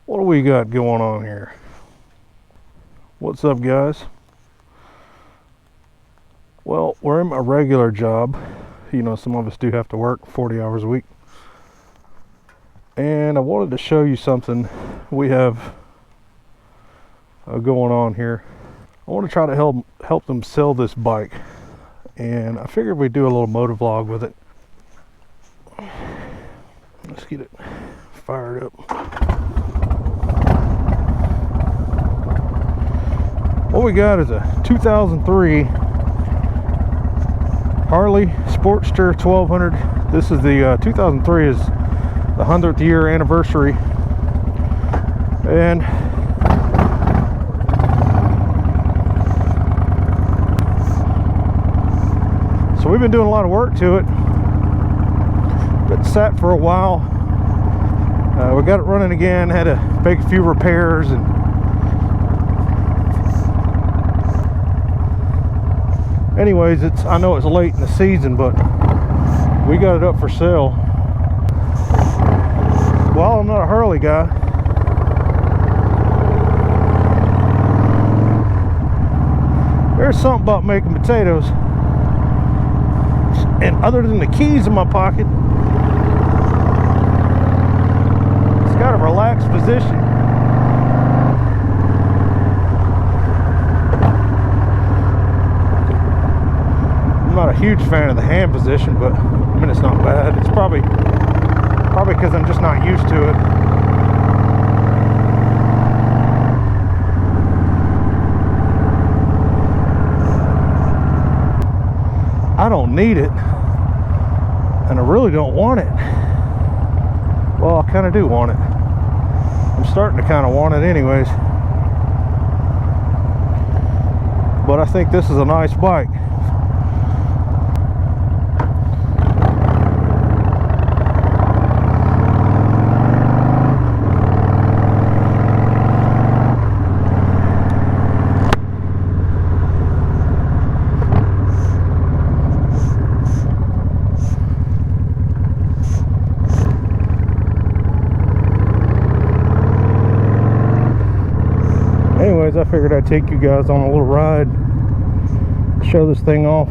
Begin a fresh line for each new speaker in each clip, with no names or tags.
What do we got going on here? What's up, guys? Well, we're in my regular job. You know, some of us do have to work 40 hours a week. And I wanted to show you something we have going on here. I want to try to help them sell this bike. And I figured we'd do a little motor vlog with it. Let's get it fired up. What we got is a 2003 Harley Sportster 1200. This is the 2003 is the 100th year anniversary, and so we've been doing a lot of work to it. It sat for a while. We got it running again. Had to make a few repairs, and anyways, I know it's late in the season, but we got it up for sale. Well, I'm not a Harley guy. There's something about making potatoes, and other than the keys in my pocket, it's got a relaxed position. I'm not a huge fan of the hand position, but I mean, it's not bad. It's probably because I'm just not used to it. I don't need it, and I really don't want it. Well, I kind of do want it. I'm starting to kind of want it anyways. But I think this is a nice bike. Anyways, I figured I'd take you guys on a little ride, show this thing off.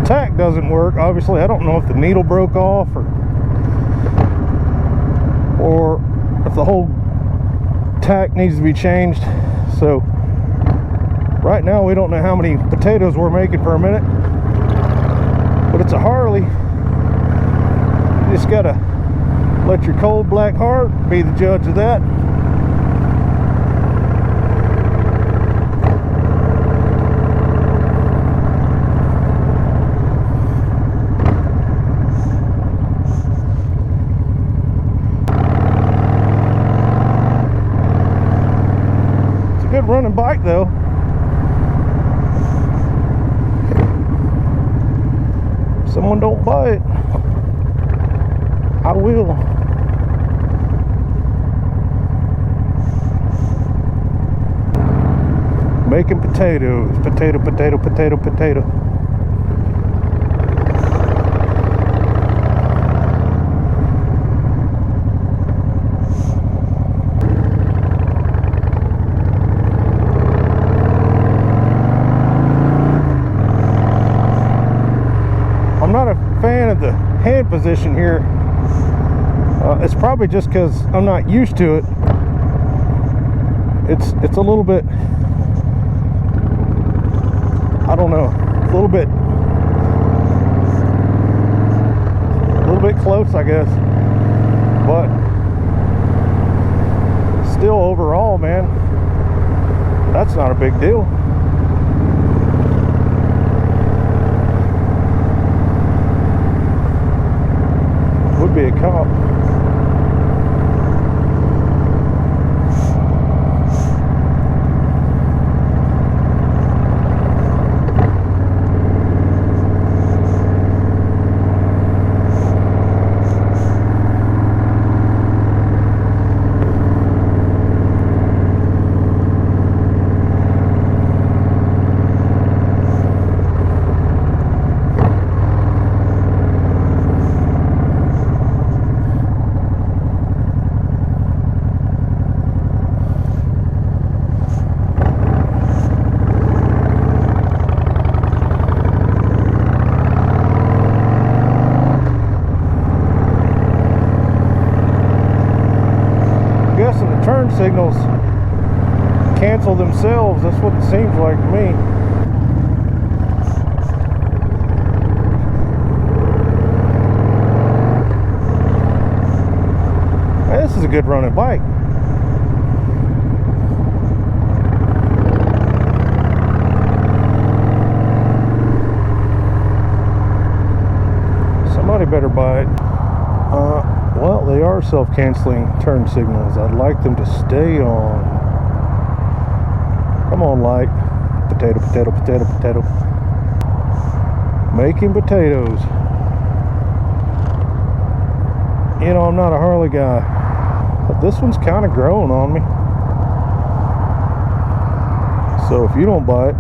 Tack doesn't work. Obviously, I don't know if the needle broke off or if the whole tack needs to be changed. So right now we don't know how many potatoes we're making per minute, but it's a Harley. You just gotta let your cold black heart be the judge of that. Good running bike though. If someone don't buy it, I will. Making potatoes. Potato, potato, potato, potato. I'm not a fan of the hand position here. It's probably just because I'm not used to it. It's a little bit, I don't know, a little bit close, I guess. But still, overall, man, that's not a big deal. Would be a cop. cancel themselves. That's what it seems like to me. Hey, this is a good running bike. Somebody better buy it. Well, they are self-canceling turn signals. I'd like them to stay on. Come on, light. Potato, potato, potato, potato. Making potatoes. You know, I'm not a Harley guy, but this one's kind of growing on me. So if you don't buy it,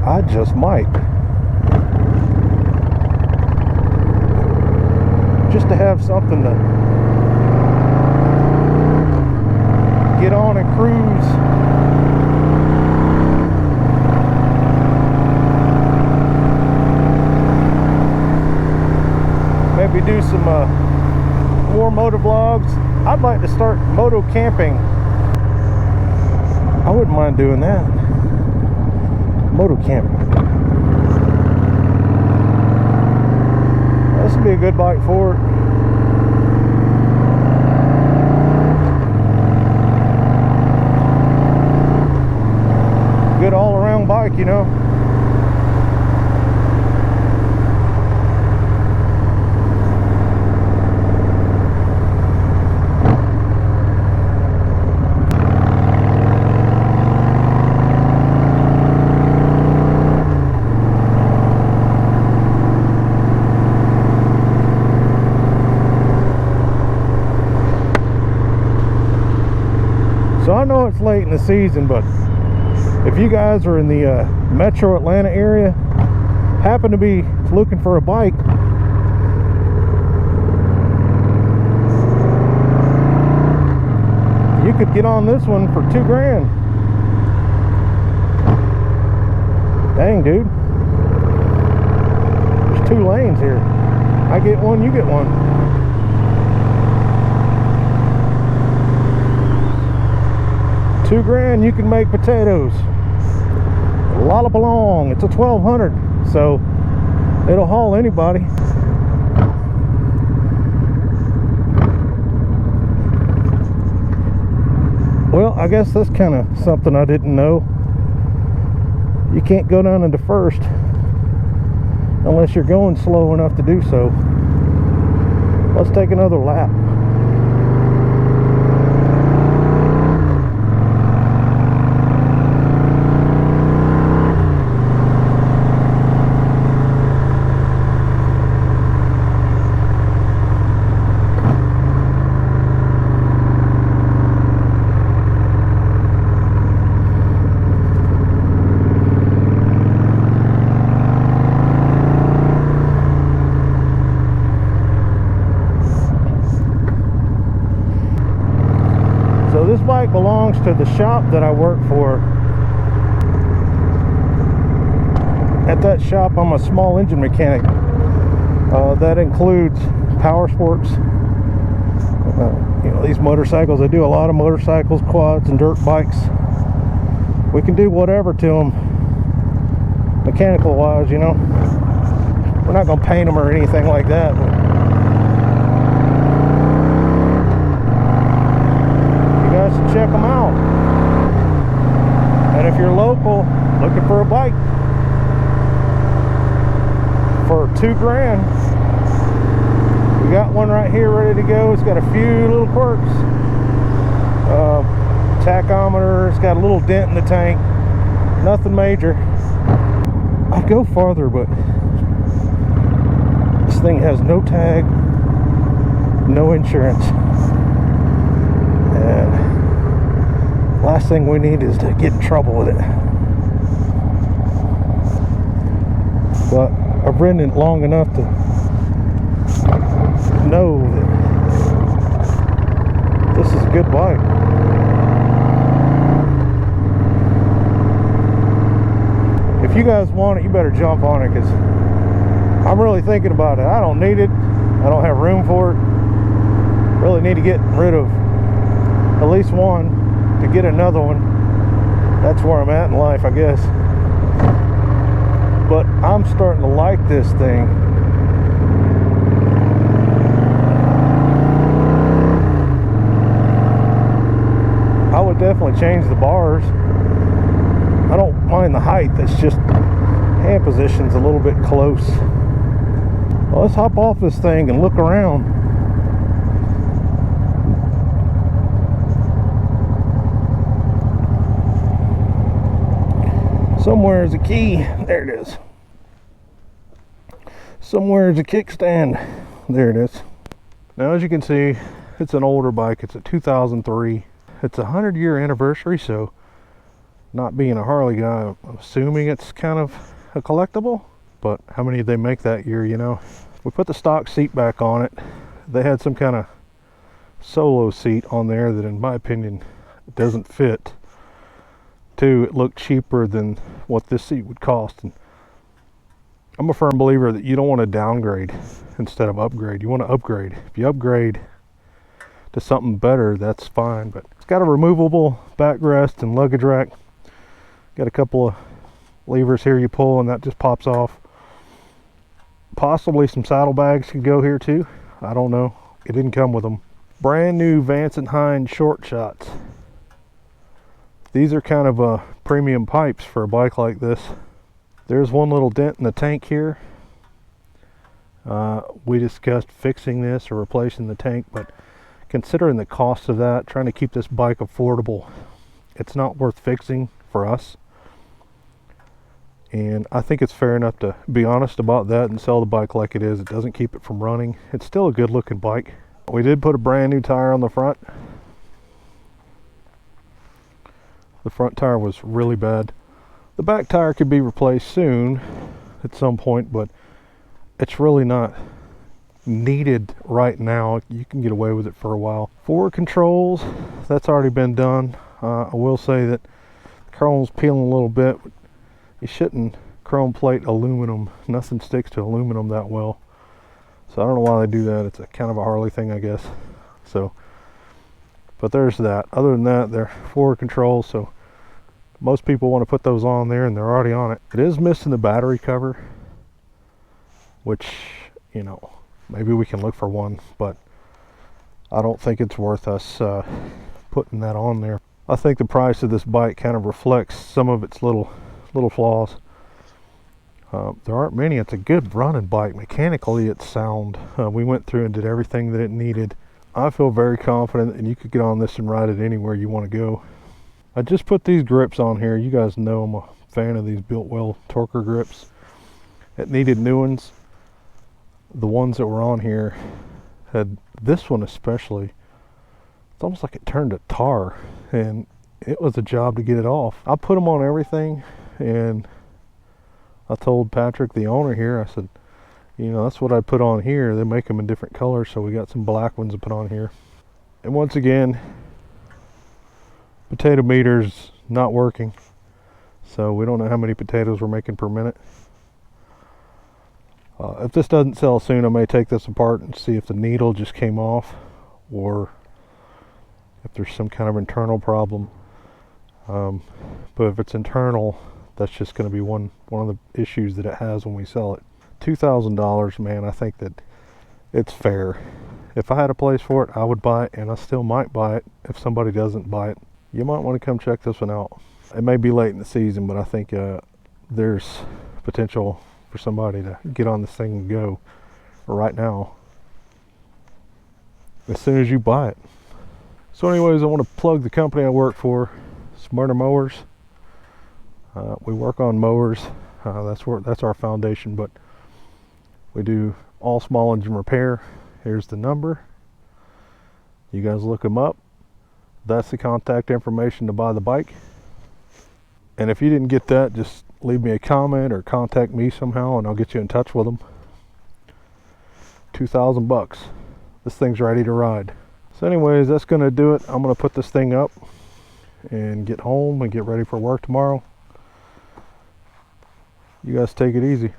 I just might. Just to have something to get on and cruise. Maybe do some more moto vlogs. I'd like to start moto camping. I wouldn't mind doing that. Moto camping. This would be a good bike for it. Good all-around bike, you know. So I know it's late in the season, but if you guys are in the metro Atlanta area, happen to be looking for a bike, you could get on this one for $2,000. Dang, dude. There's 2 lanes here. I get one, you get one. $2,000, you can make potatoes. Lollapalong. It's a 1200, so it'll haul anybody. Well, I guess that's kind of something I didn't know. You can't go down into first unless you're going slow enough to do so. Let's take another lap. This bike belongs to the shop that I work for. At that shop, I'm a small engine mechanic. That includes power sports. You know, these motorcycles, I do a lot of motorcycles, quads, and dirt bikes. We can do whatever to them, mechanical wise, you know. We're not going to paint them or anything like that. Check them out. And if you're local looking for a bike for $2,000, we got one right here ready to go. It's got a few little quirks. Tachometer, it's got a little dent in the tank, nothing major. I'd go farther, but this thing has no tag, no insurance, and last thing we need is to get in trouble with it. But I've ridden it long enough to know that this is a good bike. If you guys want it, you better jump on it, because I'm really thinking about it. I don't need it. I don't have room for it. Really need to get rid of at least one. to get another one. That's where I'm at in life, I guess. But I'm starting to like this thing. I would definitely change the bars. I don't mind the height, it's just hand position's a little bit close. Well, let's hop off this thing and look around. Somewhere is a key. There it is. Somewhere is a kickstand. There it is. Now, as you can see, it's an older bike. It's a 2003. It's a 100-year anniversary, so not being a Harley guy, I'm assuming it's kind of a collectible. But how many did they make that year, you know? We put the stock seat back on it. They had some kind of solo seat on there that, in my opinion, doesn't fit. Two, it looked cheaper than what this seat would cost. And I'm a firm believer that you don't want to downgrade instead of upgrade. You want to upgrade. If you upgrade to something better, that's fine. But it's got a removable backrest and luggage rack. Got a couple of levers here you pull and that just pops off. Possibly some saddlebags could go here too. I don't know. It didn't come with them. Brand new Vance & Hines short shots. These are kind of premium pipes for a bike like this. There's one little dent in the tank here. We discussed fixing this or replacing the tank, but considering the cost of that, trying to keep this bike affordable, it's not worth fixing for us. And I think it's fair enough to be honest about that and sell the bike like it is. It doesn't keep it from running. It's still a good looking bike. We did put a brand new tire on the front. The front tire was really bad. The back tire could be replaced soon at some point, but it's really not needed right now. You can get away with it for a while. Forward controls, that's already been done. I will say that the chrome's peeling a little bit. You shouldn't chrome plate aluminum. Nothing sticks to aluminum that well. So I don't know why they do that. It's a kind of a Harley thing, I guess. So, but there's that. Other than that, they're forward controls, so most people want to put those on there and they're already on it. It is missing the battery cover, which, you know, maybe we can look for one, but I don't think it's worth us putting that on there. I think the price of this bike kind of reflects some of its little flaws. There aren't many. It's a good running bike. Mechanically, it's sound. We went through and did everything that it needed. I feel very confident that you could get on this and ride it anywhere you want to go. I just put these grips on here. You guys know I'm a fan of these Built-Well Torker grips. It needed new ones. The ones that were on here had, this one especially, it's almost like it turned to tar, and it was a job to get it off. I put them on everything, and I told Patrick, the owner here, I said, you know, that's what I put on here. They make them in different colors, so we got some black ones to put on here. And once again, potato meter's not working, so we don't know how many potatoes we're making per minute. If this doesn't sell soon, I may take this apart and see if the needle just came off or if there's some kind of internal problem. But if it's internal, that's just going to be one of the issues that it has when we sell it. $2,000, man, I think that it's fair. If I had a place for it, I would buy it, and I still might buy it if somebody doesn't buy it. You might want to come check this one out. It may be late in the season, but I think there's potential for somebody to get on this thing and go right now as soon as you buy it. So anyways, I want to plug the company I work for, Smarter Mowers. We work on mowers. That's our foundation, but we do all small engine repair. Here's the number. You guys look them up. That's the contact information to buy the bike. And if you didn't get that, just leave me a comment or contact me somehow and I'll get you in touch with them. $2,000. This thing's ready to ride. So anyways, that's going to do it. I'm going to put this thing up and get home and get ready for work tomorrow. You guys take it easy.